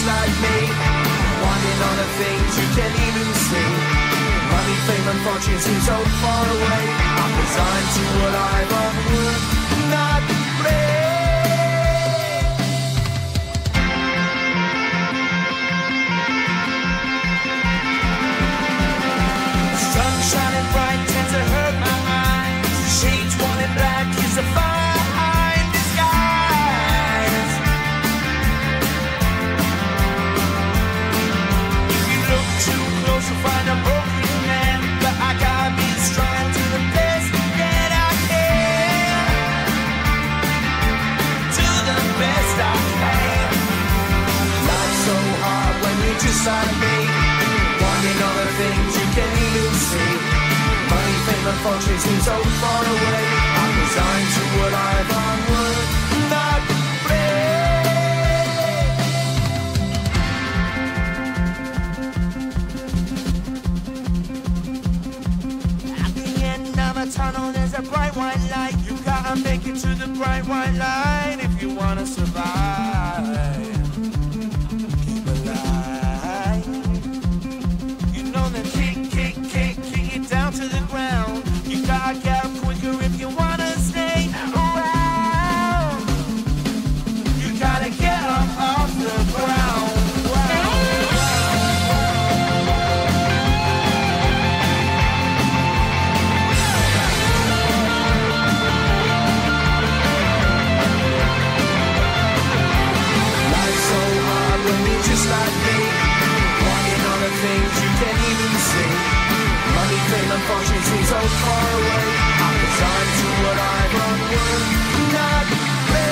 just like me, wanting all the things you can't even see. Money, fame and fortune seem so far away. I'm resigned to a life of work, not play. Sun shining bright tends to hurt my eyes. Shades worn in black is a fine disguise. If you look too close you'll find a broken man, but I gotta be strong to the best that I can. To the best I can. Life's so hard when you're just like me, wanting all the things you can't even see. Money, fame and fortune seem so far away. I'm resigned to a life on work, not play. At the end of a tunnel there's a bright white light. You gotta make it to the bright white light if you wanna survive. Keep alive. You know the kick it down to the ground. You gotta get up quicker if you wanna stay around. You gotta get up off the ground. Life's so hard when you're just like me, wanting all the things you can't even see. Money, fame and fortune seem so far away. I'm resigned to what I've unworked, not play.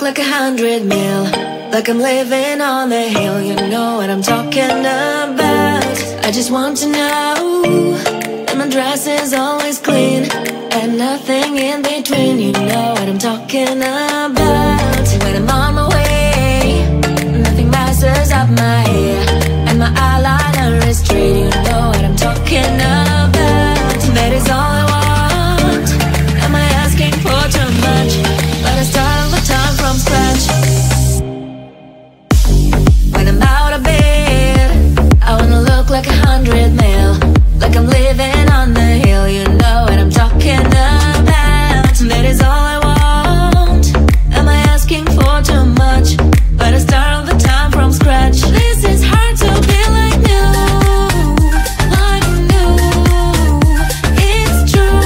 Like 100 mil, like I'm living on the hill. You know what I'm talking about. I just want to know that my dress is always clean and nothing in between. You know what I'm talking about. When I'm on my way, nothing messes up my hair, and my eyeliner is straight. You know what I'm talking about. That is all I want. Am I asking for too much? But I start all the time from scratch. 100 mil, like I'm living on the hill. You know what I'm talking about. That is all I want. Am I asking for too much? But I start all the time from scratch. This is hard to be like new, like new. It's true,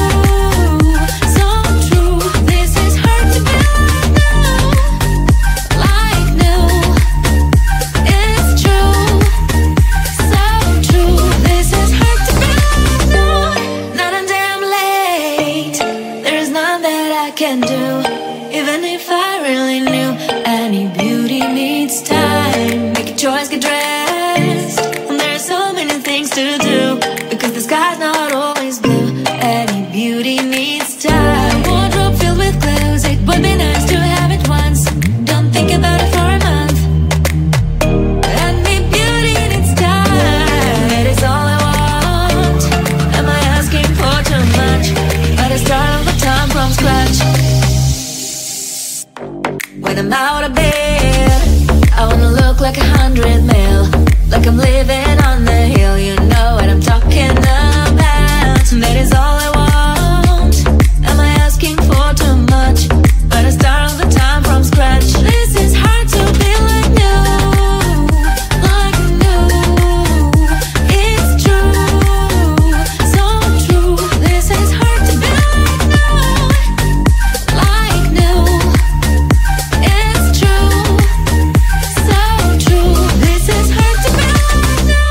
so true. This is hard to be like new, it's true, so true. This is hard to be like new. Not a damn late. There is none that I can do, even if I really knew. Any beauty needs time. Make a choice, get dressed. And there are so many things to do, because the sky's not always blue. Any beauty needs time. Wardrobe filled with clothes, it would be nice to have it once. Don't think about it for a month. Any beauty needs time. That is all I want. Am I asking for too much? But I start all the time from scratch. When I'm out of bed, I wanna look like 100 mil, like I'm living on the hill. You know what I'm talking about. That is all I want. Am I asking for too much? But I start all the time from scratch. This is hard to be like new, like new. It's true, so true. This is hard to be like new. It's true, so true. This is hard to be like new.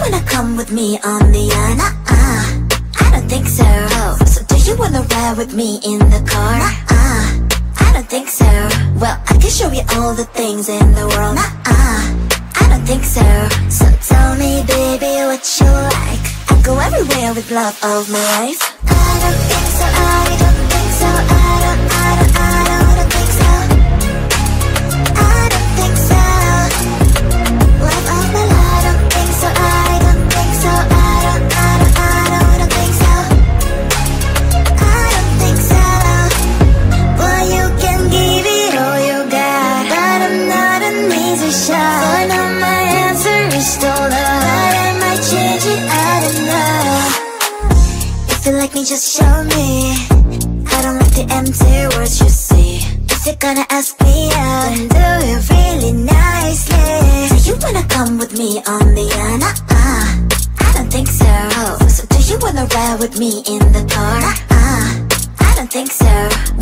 wanna come with me on the I don't think so. So do you wanna ride with me in the car? I don't think so. Well, I can show you all the things in the world. I don't think so. So tell me, baby, what you like. I go everywhere with love of my life. I don't think so, I don't think so, I don't think so. I don't think so. Love of my life, I don't think so, I don't think so, I don't think so. I don't think so. Well, you can give it all you got, but I'm not an easy shot. For now my answer is still no, but I might change it, I don't know. If you like me, just show me. I don't like the empty words you say. If you're gonna ask me out, then do it really nicely. Do you wanna come with me on the yacht? I don't think so. So do you wanna ride with me in the car? I don't think so.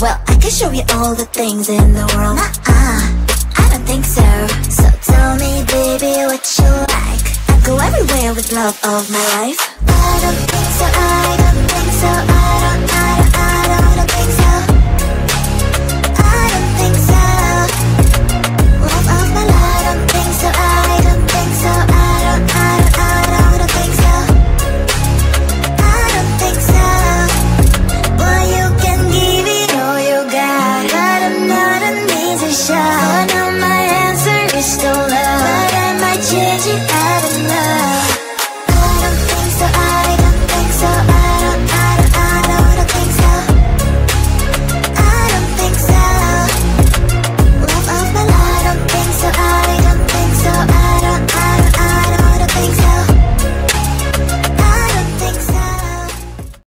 Well, I can show you all the things in the world. I don't think so. So tell me, baby, what you like. I go everywhere with love of my life. I don't think so, I don't think so, I don't think so.